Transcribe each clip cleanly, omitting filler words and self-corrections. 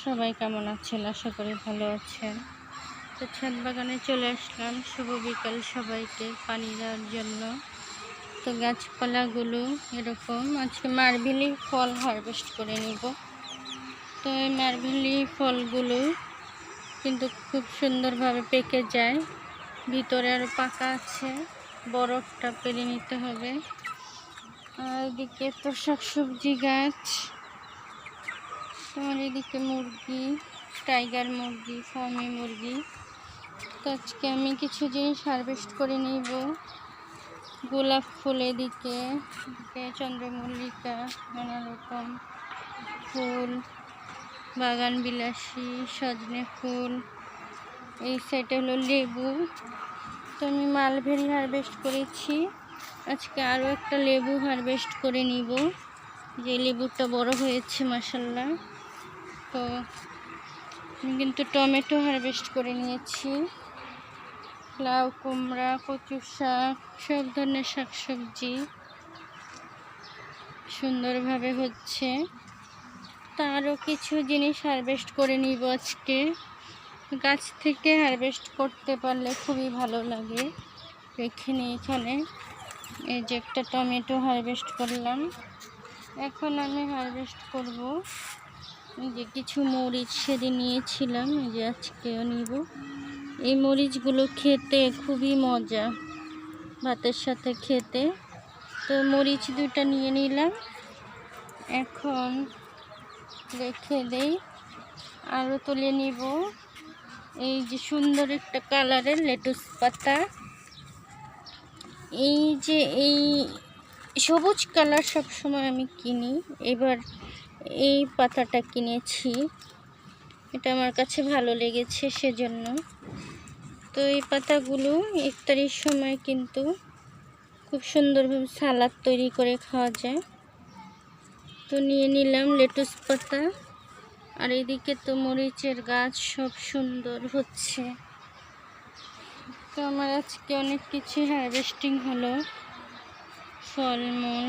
সবাই কেমন আছেন? আশা করি ভালো আছেন। তো ছাদ বাগানে চলে আসলাম শুভ বিকাল সবাইকে পানি দেওয়ার জন্য। তো গাছপালাগুলো এরকম আজকে মারভেলি ফল হারভেস্ট করে নিব। তো এই মারভেলি ফলগুলো কিন্তু খুব সুন্দরভাবে পেকে যায়, ভিতরে আরও পাকা আছে, বরফটা পেরে নিতে হবে। আর এদিকে তো শাকসবজি গাছ, তোমার এদিকে মুরগি, টাইগার মুরগি, ফার্মি মুরগি। তো আজকে আমি কিছু জিনিস হারভেস্ট করে নিব। গোলাপ ফুল, এদিকে চন্দ্রমল্লিকা, নানা রকম ফুল, বাগান বিলাসী, সজনে ফুল। এই সাইডে হলো লেবু। তো আমি মালবেরি হারভেস্ট করেছি, আজকে আরও একটা লেবু হারভেস্ট করে নিব। যে লেবুটা বড় হয়েছে মাশাআল্লাহ। তো আমি কিন্তু টমেটো হারভেস্ট করে নিয়েছি, লাউ, কুমড়া, কচু শাক, সব ধরনের শাকসবজি সুন্দরভাবে হচ্ছে। তারও কিছু জিনিস হারভেস্ট করে নিব আজকে। গাছ থেকে হারভেস্ট করতে পারলে খুবই ভালো লাগে। এখানে এই যে একটা টমেটো হারভেস্ট করলাম। এখন আমি হারভেস্ট করব যে কিছু মরিচ, সেদিন নিয়েছিলাম, এই যে আজকেও নিব। এই মরিচগুলো খেতে খুবই মজা, ভাতের সাথে খেতে। তো মরিচ দুটো নিয়ে নিলাম, এখন রেখে দেই। আরও তুলে নিব এই যে সুন্দর একটা কালারের লেটুস পাতা। এই যে এই সবুজ কালার সবসময় আমি কিনি, এবার এই পাতাটা কিনেছি, এটা আমার কাছে ভালো লেগেছে সেজন্য। তো এই পাতাগুলো ইফতারির সময় কিন্তু খুব সুন্দরভাবে সালাদ তৈরি করে খাওয়া যায়। তো নিয়ে নিলাম লেটুস পাতা। আর এদিকে তো মরিচের গাছ সব সুন্দর হচ্ছে। তো আমার আজকে অনেক কিছু হারভেস্টিং হলো, ফলমূল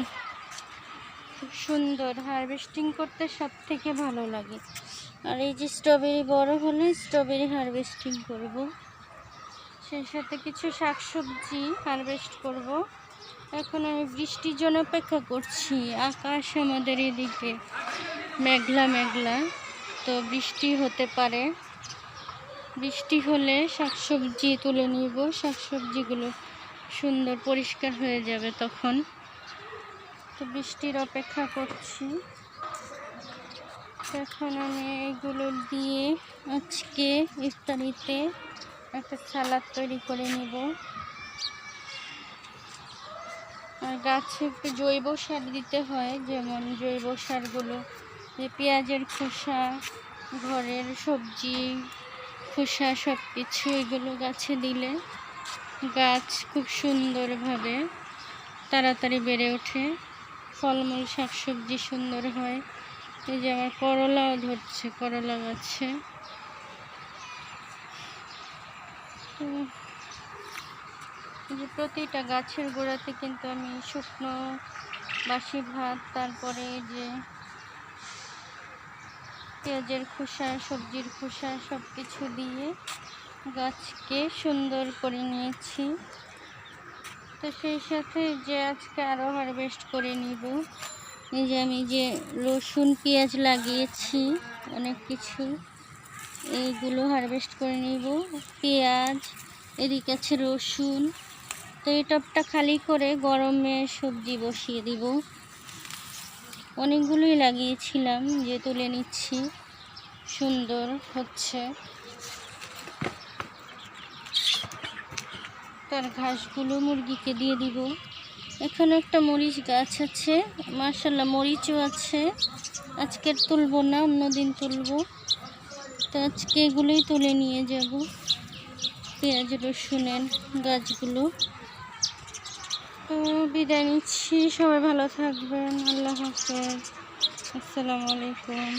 খুব সুন্দর। হারভেস্টিং করতে সব থেকে ভালো লাগে। আর এই যে স্ট্রবেরি বড় হলে স্ট্রবেরি হারভেস্টিং করব, সেই সাথে কিছু শাকসবজি হারভেস্ট করব। এখন আমি বৃষ্টির জন্য অপেক্ষা করছি। আকাশ আমাদের এদিকে মেঘলা মেঘলা, তো বৃষ্টি হতে পারে। বৃষ্টি হলে শাকসবজি তুলে নিব, শাকসবজিগুলো সুন্দর পরিষ্কার হয়ে যাবে তখন। তো বৃষ্টির অপেক্ষা করছি। এখন আমি এগুলো দিয়ে আজকে ইফতারিতে একটা সালাদ তৈরি করে নিব। আর গাছে একটু জৈব সার দিতে হয়, যেমন জৈব সারগুলো যে পেঁয়াজের খোসা, ঘরের সবজি খোসা, সব কিছু এগুলো গাছে দিলে গাছ খুব সুন্দরভাবে তাড়াতাড়ি বেড়ে ওঠে, ফলমূল শাকসবজি সুন্দর হয়। এই যে আমার করলাও ধরছে, করলা গাছে। যে প্রতিটা গাছের গোড়াতে কিন্তু আমি শুকনো বাসি ভাত, তারপরে যে পেঁয়াজের খোসা, সবজির খোসা সব কিছু দিয়ে গাছকে সুন্দর করে নিয়েছি। তো সেই সাথে যে আজকে আরও হারভেস্ট করে নিব। এই যে আমি যে রসুন পেঁয়াজ লাগিয়েছি অনেক কিছু, এইগুলো হারভেস্ট করে নিব। পেঁয়াজ, এদিকে আছে রসুন। তো এই টবটা খালি করে গরমে সবজি বসিয়ে দিব। অনেকগুলোই লাগিয়েছিলাম, যে তুলে নিচ্ছি, সুন্দর হচ্ছে। তার ঘাসগুলো মুরগিকে দিয়ে দিব। এখানে একটা মরিচ গাছ আছে, মাশাআল্লাহ মরিচও আছে। আজকে তুলবো না, অন্যদিন তুলবো। তো আজকে এগুলোই তুলে নিয়ে যাব, পেঁয়াজ রসুনের গাছগুলো। তো বিদায় নিচ্ছি, সবাই ভালো থাকবেন, আল্লাহ হাফেজ, আসসালামু আলাইকুম।